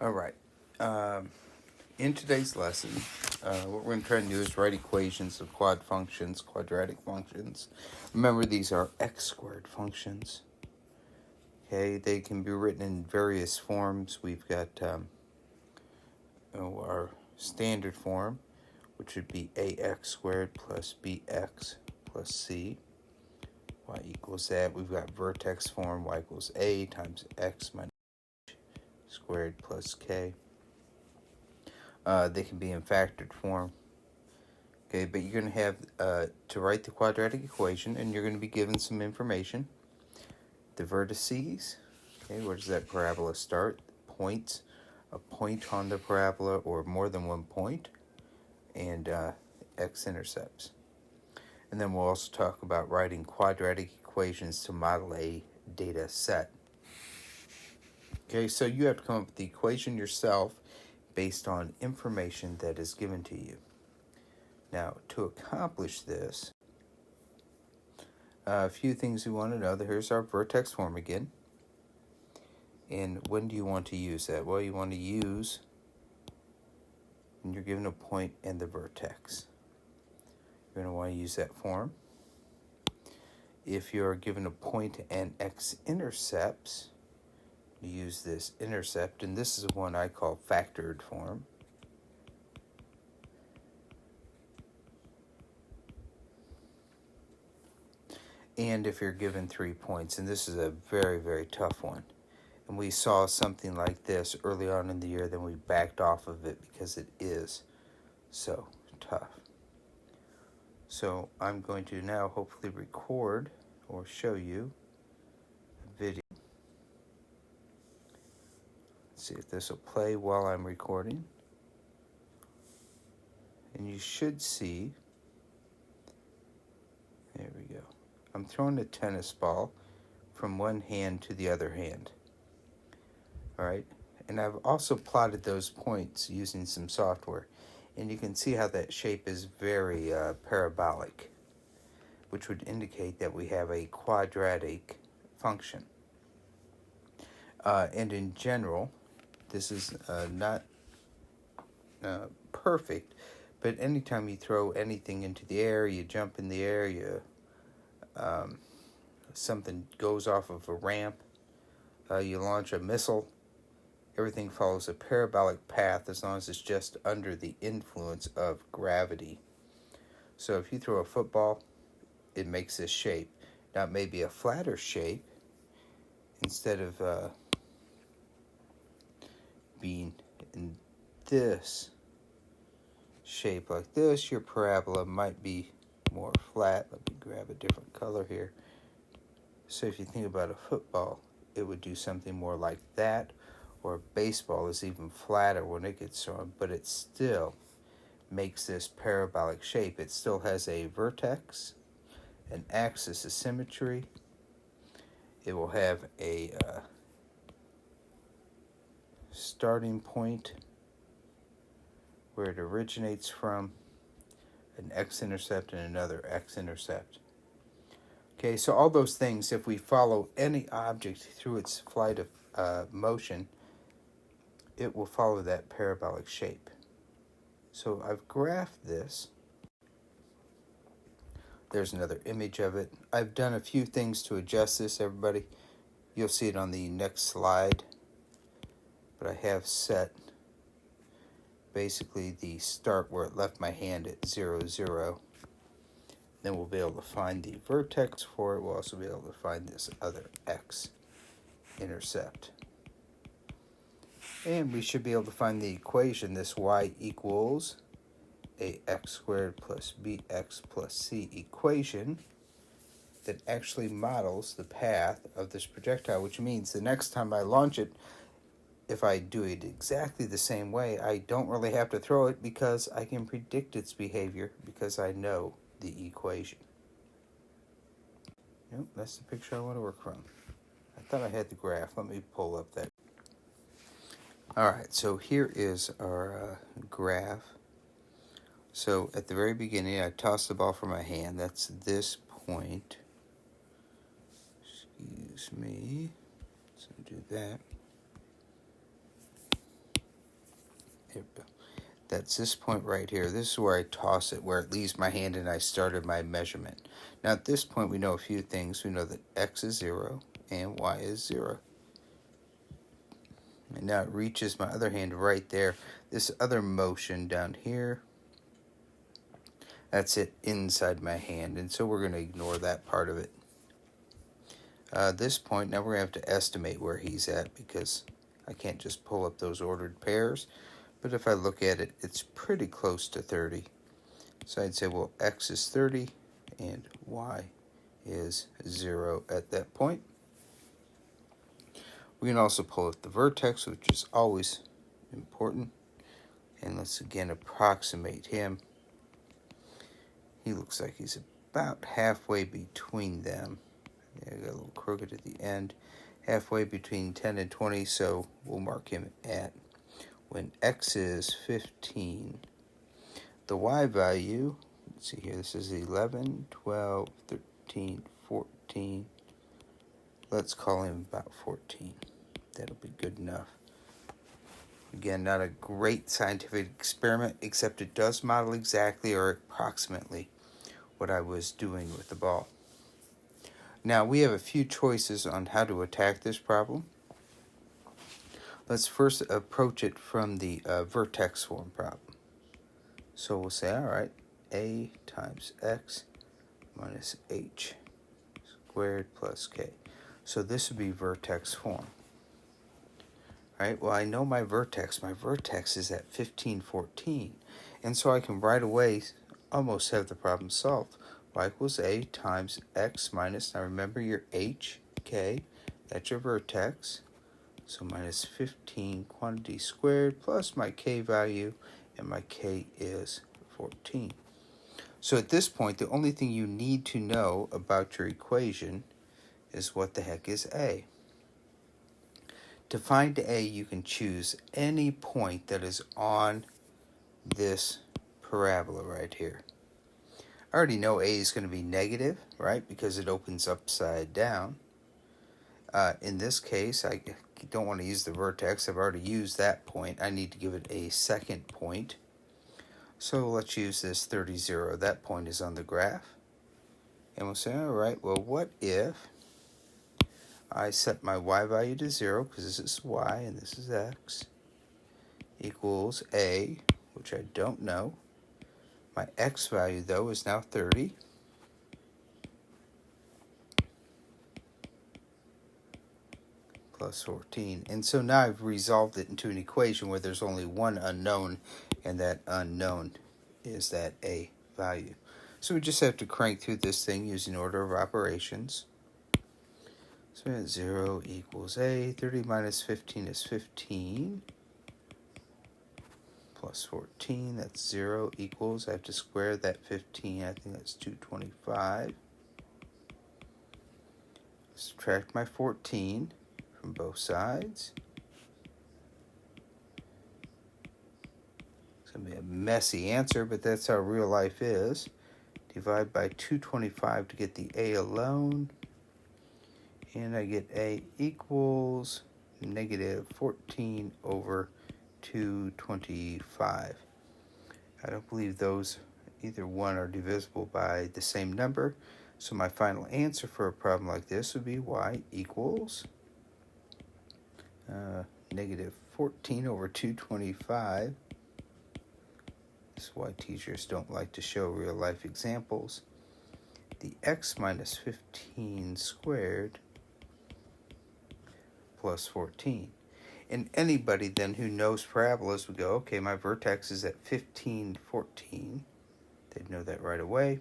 All right. Um, in today's lesson, what we're going to try to do is write equations of quadratic functions. Remember, these are x squared functions. Okay, they can be written in various forms. We've got our standard form, which would be ax squared plus bx plus c. Y equals that. We've got vertex form, y equals a times x minus squared plus k. They can be in factored form. Okay, but you're going to have to write the quadratic equation, and you're going to be given some information. The vertices, okay, where does that parabola start? Points, a point on the parabola or more than one point, and x-intercepts. And then we'll also talk about writing quadratic equations to model a data set. Okay, so you have to come up with the equation yourself based on information that is given to you. Now, to accomplish this, a few things we want to know. Here's our vertex form again. And when do you want to use that? Well, you want to use when you're given a point and the vertex. You're going to want to use that form. If you're given a point and x-intercepts, you use this intercept, and this is one I call factored form. And if you're given 3 points, and this is a very, very tough one. And we saw something like this early on in the year, then we backed off of it because it is so tough. So I'm going to now hopefully record or show you a video. Let's see if this will play while I'm recording. And you should see, there we go. I'm throwing a tennis ball from one hand to the other hand. All right, and I've also plotted those points using some software, and you can see how that shape is very parabolic, which would indicate that we have a quadratic function. And in general, this is not perfect, but anytime you throw anything into the air, you jump in the air, something goes off of a ramp, you launch a missile, everything follows a parabolic path as long as it's just under the influence of gravity. So if you throw a football, it makes this shape. Now it may be a flatter shape. Instead of being in this shape like this, your parabola might be more flat. Let me grab a different color here. So if you think about a football, it would do something more like that. Or a baseball is even flatter when it gets thrown, but it still makes this parabolic shape. It still has a vertex, an axis of symmetry. It will have a starting point where it originates from, an x-intercept and another x-intercept. Okay, so all those things, if we follow any object through its flight of motion, it will follow that parabolic shape. So I've graphed this. There's another image of it. I've done a few things to adjust this, everybody. You'll see it on the next slide. But I have set basically the start where it left my hand at 0, 0. Then we'll be able to find the vertex for it. We'll also be able to find this other x-intercept. And we should be able to find the equation, this y equals ax squared plus bx plus c equation that actually models the path of this projectile, which means the next time I launch it, if I do it exactly the same way, I don't really have to throw it because I can predict its behavior because I know the equation. Nope, that's the picture I want to work from. I thought I had the graph. Let me pull up that. All right, so here is our graph. So at the very beginning, I tossed the ball from my hand. That's this point. Excuse me. So do that. Here we go. That's this point right here. This is where I toss it, where it leaves my hand and I started my measurement. Now at this point we know a few things. We know that x is 0 and y is 0. And now it reaches my other hand right there. This other motion down here, that's it inside my hand. And so we're going to ignore that part of it. This point, now we're going to have to estimate where he's at because I can't just pull up those ordered pairs. But if I look at it, it's pretty close to 30. So I'd say, well, x is 30 and y is 0 at that point. We can also pull up the vertex, which is always important. And let's again approximate him. He looks like he's about halfway between them. Yeah, got a little crooked at the end. Halfway between 10 and 20, so we'll mark him at when x is 15. The y value, let's see here, this is 11, 12, 13, 14. Let's call him about 14. That'll be good enough. Again, not a great scientific experiment, except it does model exactly or approximately what I was doing with the ball. Now, we have a few choices on how to attack this problem. Let's first approach it from the vertex form problem. So we'll say, all right, a times x minus h squared plus k. So this would be vertex form. All right, well, I know my vertex. My vertex is at 15, 14. And so I can right away almost have the problem solved. Y equals a times x minus, now remember your h, k, that's your vertex. So minus 15 quantity squared plus my k value, and my k is 14. So at this point, the only thing you need to know about your equation is what the heck is a. To find a, you can choose any point that is on this parabola right here. I already know a is going to be negative, right, because it opens upside down. In this case, I don't want to use the vertex. I've already used that point. I need to give it a second point. So let's use this 30, 0. That point is on the graph. And we'll say, all right, well, what if I set my y value to 0, because this is y and this is x, equals a, which I don't know. My x value, though, is now 30. Plus 14. And so now I've resolved it into an equation where there's only one unknown, and that unknown is that a value. So we just have to crank through this thing using order of operations. So we have 0 equals a. 30 minus 15 is 15. Plus 14, that's 0 equals, I have to square that 15, I think that's 225. Subtract my 14 from both sides. It's going to be a messy answer, but that's how real life is. Divide by 225 to get the a alone. And I get a equals negative 14 over 225. I don't believe those, either one, are divisible by the same number. So my final answer for a problem like this would be y equals negative 14 over 225. This is why teachers don't like to show real life examples. The x minus 15 squared plus 14. And anybody then who knows parabolas would go, okay, my vertex is at 15, 14. They'd know that right away.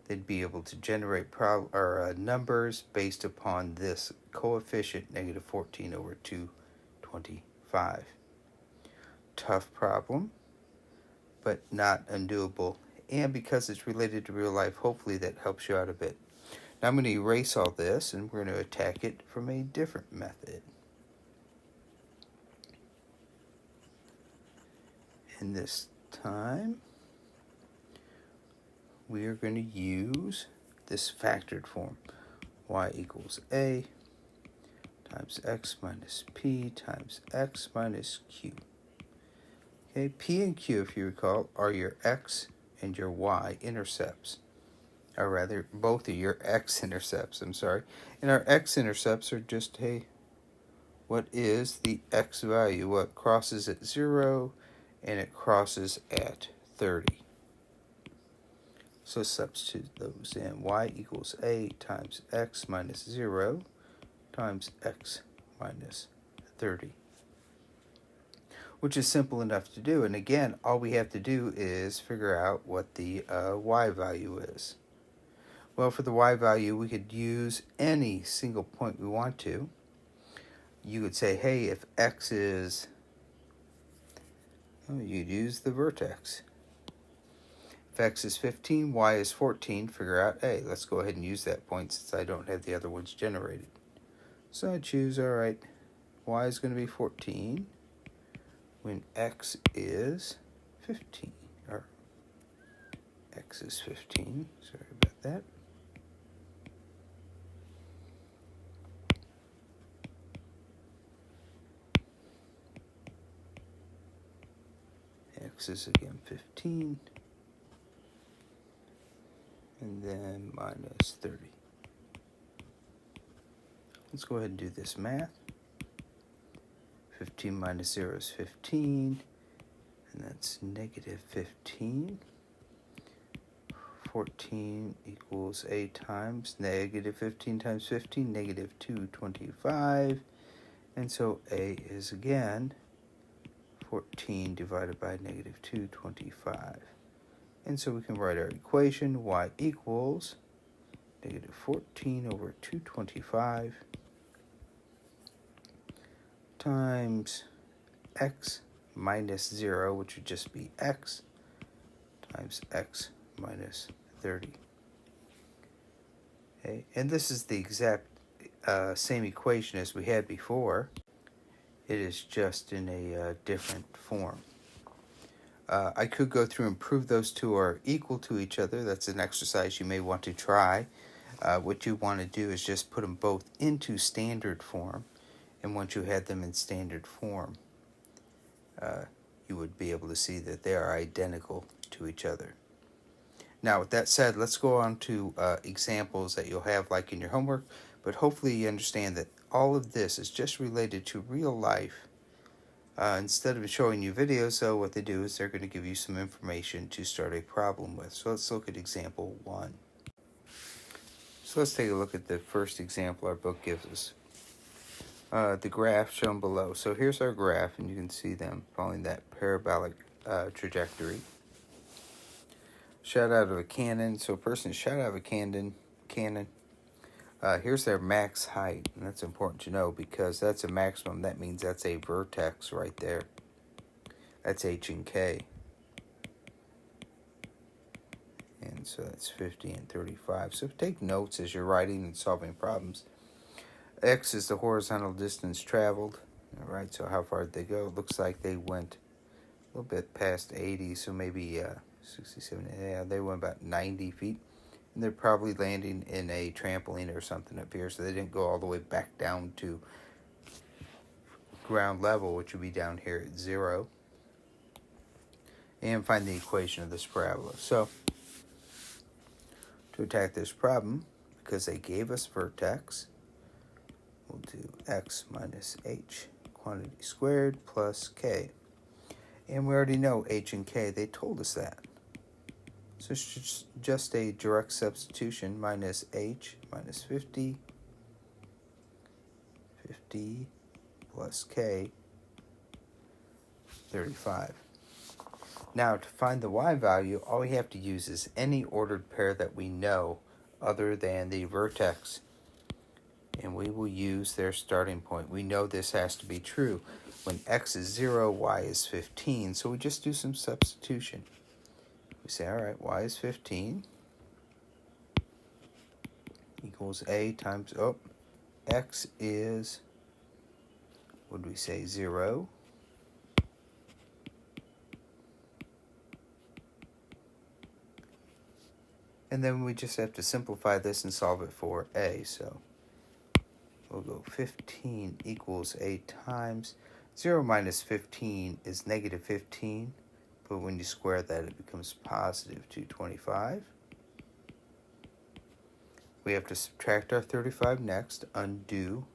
They'd be able to generate numbers based upon this coefficient, negative 14 over 225. Tough problem, but not undoable. And because it's related to real life, hopefully that helps you out a bit. Now I'm going to erase all this, and we're going to attack it from a different method. And this time, we are going to use this factored form. Y equals a times x minus p times x minus q. Okay, P and Q, if you recall, are your x and your y intercepts. Or rather, both of your x-intercepts, I'm sorry. And our x-intercepts are just, hey, what is the x value? Well, it crosses at 0, and it crosses at 30. So substitute those in. Y equals a times x minus 0 times x minus 30. Which is simple enough to do. And again, all we have to do is figure out what the y value is. Well, for the y value, we could use any single point we want to. You could say, hey, if x is, you'd use the vertex. If x is 15, y is 14, figure out a. Let's go ahead and use that point since I don't have the other ones generated. So I choose, all right, y is going to be 14 when x is 15, or x is 15, sorry about that. X is again 15, and then minus 30. Let's go ahead and do this math. 15 minus 0 is 15, and that's negative 15. 14 equals a times negative 15 times 15, negative 225. And so a is again 14 divided by negative 225. And so we can write our equation, y equals negative 14 over 225 times x minus 0, which would just be x, times x minus 30. Okay, and this is the exact same equation as we had before. It is just in a different form. I could go through and prove those two are equal to each other. That's an exercise you may want to try. What you want to do is just put them both into standard form. And once you had them in standard form, you would be able to see that they are identical to each other. Now, with that said, let's go on to examples that you'll have like in your homework, but hopefully you understand that all of this is just related to real life. Instead of showing you videos, so what they do is they're going to give you some information to start a problem with. So let's look at example 1. So let's take a look at the first example our book gives us. The graph shown below. So here's our graph, and you can see them following that parabolic trajectory. Shot out of a cannon. So a person shot out of a cannon. Here's their max height, and that's important to know because that's a maximum. That means that's a vertex right there. That's h and k. And so that's 50 and 35. So take notes as you're writing and solving problems. X is the horizontal distance traveled. All right, so how far did they go? It looks like they went a little bit past 80, so maybe 67. Yeah, they went about 90 feet. And they're probably landing in a trampoline or something up here, so they didn't go all the way back down to ground level, which would be down here at 0. And find the equation of this parabola. So, to attack this problem, because they gave us vertex, we'll do x minus h, quantity squared, plus k. And we already know h and k, they told us that. So it's just a direct substitution, minus h minus 50 plus k, 35. Now, to find the y value, all we have to use is any ordered pair that we know other than the vertex. And we will use their starting point. We know this has to be true. When x is 0, y is 15. So we just do some substitution. We say, all right, y is 15 equals a times, x is, what do we say, 0. And then we just have to simplify this and solve it for a. So we'll go 15 equals a times, 0 minus 15 is negative 15, but when you square that, it becomes positive 225. We have to subtract our 35 next, undo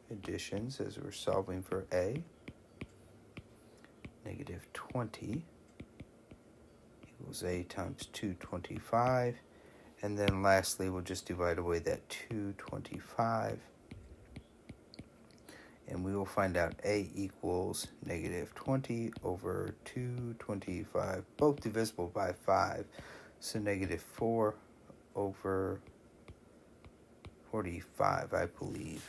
additions as we're solving for a. Negative 20 equals a times 225. And then lastly, we'll just divide away that 225. And we will find out a equals negative 20 over 225, both divisible by 5. So negative 4 over 45, I believe.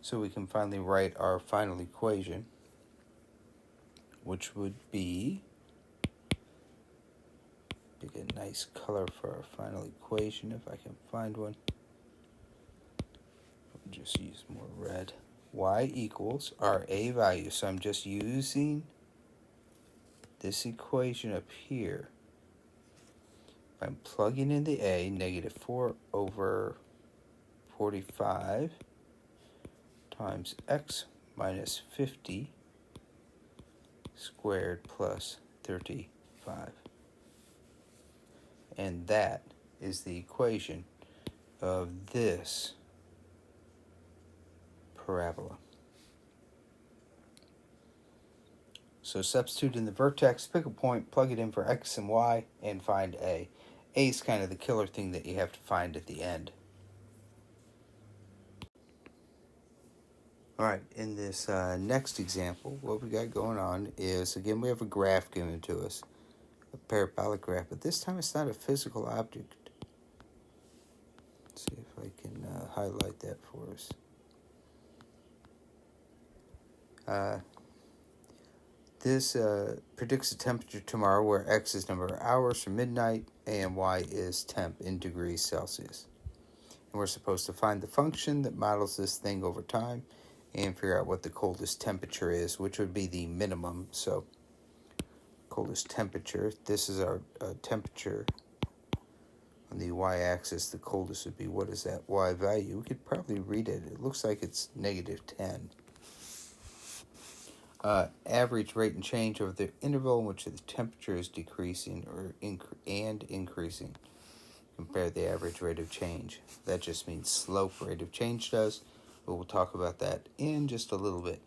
So we can finally write our final equation, which would be, pick a nice color for our final equation if I can find one. I'll just use more red. Y equals our a value. So I'm just using this equation up here. I'm plugging in the a, negative 4 over 45 times x minus 50 squared plus 35. And that is the equation of this parabola. So substitute in the vertex, pick a point, plug it in for x and y, and find a. A is kind of the killer thing that you have to find at the end. All right, in this next example, what we got going on is, again, we have a graph given to us, a parabolic graph, but this time it's not a physical object. Let's see if I can highlight that for us. This predicts the temperature tomorrow, where x is number of hours from midnight and y is temp in degrees Celsius. And we're supposed to find the function that models this thing over time and figure out what the coldest temperature is, which would be the minimum. So coldest temperature, this is our temperature. On the y-axis, the coldest would be, what is that y value? We could probably read it. It looks like it's negative 10. Average rate and change over the interval in which the temperature is decreasing or increasing. Compare the average rate of change. That just means slope rate of change does, but we'll talk about that in just a little bit.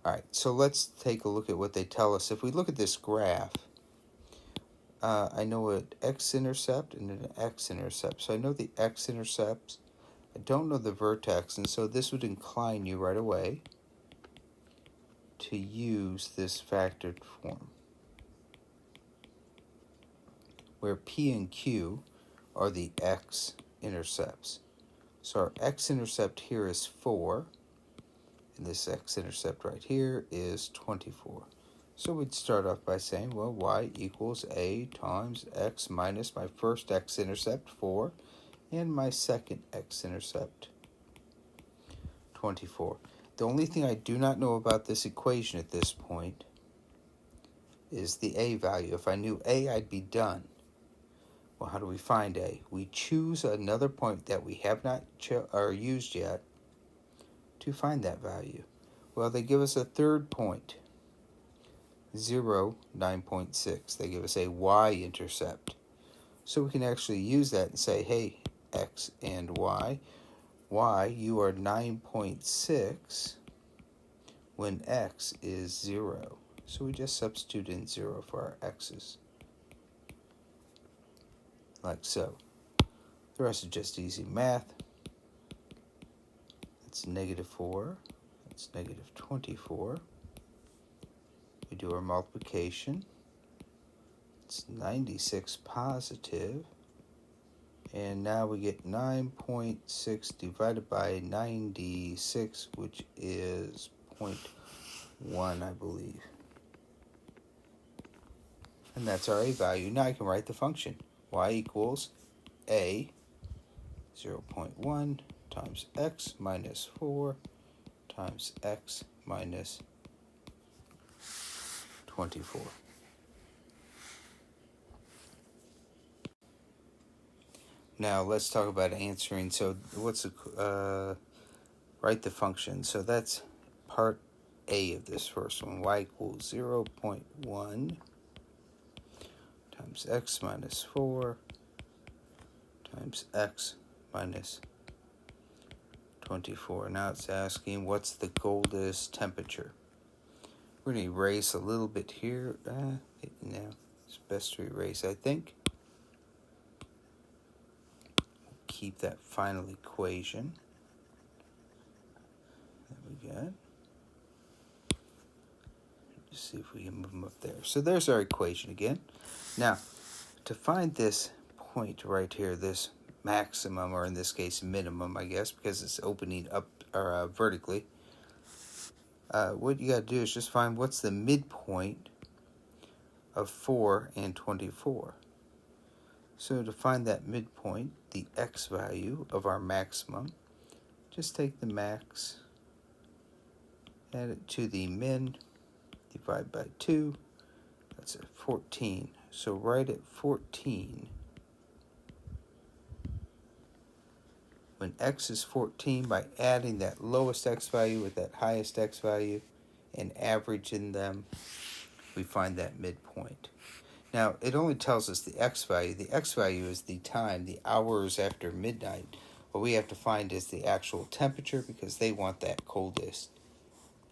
All right, so let's take a look at what they tell us. If we look at this graph, I know an x-intercept and an x-intercept. So I know the x-intercepts. I don't know the vertex, and so this would incline you right away to use this factored form, where P and Q are the x-intercepts. So our x-intercept here is 4, and this x-intercept right here is 24. So we'd start off by saying, well, y equals a times x minus my first x-intercept, 4, and my second x-intercept, 24. The only thing I do not know about this equation at this point is the a value. If I knew a, I'd be done. Well, how do we find a? We choose another point that we have not used yet to find that value. Well, they give us a third point, 0, 9.6. They give us a y-intercept. So we can actually use that and say, hey, x and y, you are 9.6 when x is 0. So we just substitute in 0 for our x's, like so. The rest is just easy math. That's negative 4. That's negative 24. We do our multiplication. It's 96 positive. And now we get 9.6 divided by 96, which is 0.1, I believe. And that's our a value. Now I can write the function. Y equals a 0.1 times x minus 4 times x minus 24. Now let's talk about answering. So what's write the function. So that's part A of this first one. Y equals 0.1 times x minus 4 times x minus 24. Now it's asking what's the coldest temperature. We're going to erase a little bit here. No, it's best to erase, I think. Keep that final equation that we got. Just see if we can move them up there. So there's our equation again. Now, to find this point right here, this maximum, or in this case minimum, I guess, because it's opening up or vertically, what you got to do is just find what's the midpoint of 4 and 24. So to find that midpoint, the x value of our maximum, just take the max, add it to the min, divide by 2, that's at 14. So right at 14, when x is 14, by adding that lowest x value with that highest x value and averaging them, we find that midpoint. Now, it only tells us the x value. The x value is the time, the hours after midnight. What we have to find is the actual temperature because they want that coldest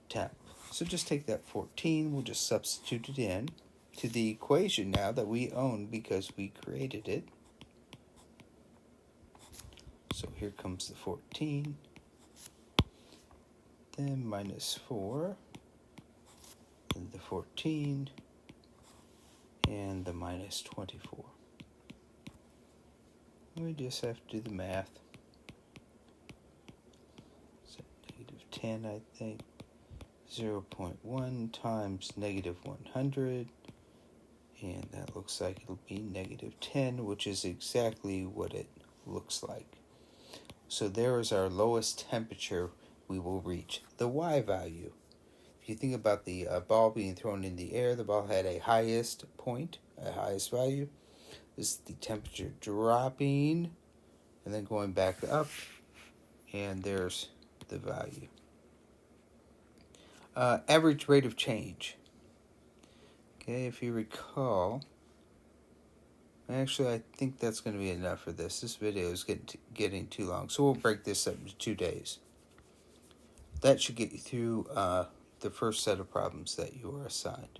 temp. So just take that 14, we'll just substitute it in to the equation now that we own because we created it. So here comes the 14, then minus 4, then the 14, and the minus 24. We just have to do the math. So negative 10, I think. 0.1 times negative 100. And that looks like it'll be negative 10, which is exactly what it looks like. So there is our lowest temperature we will reach. The y value. If you think about the ball being thrown in the air, the ball had a highest point, a highest value. This is the temperature dropping and then going back up, and there's the value. Average rate of change. Okay, if you recall, actually I think that's going to be enough for this. This video is getting too long, so we'll break this up into 2 days. That should get you through the first set of problems that you are assigned.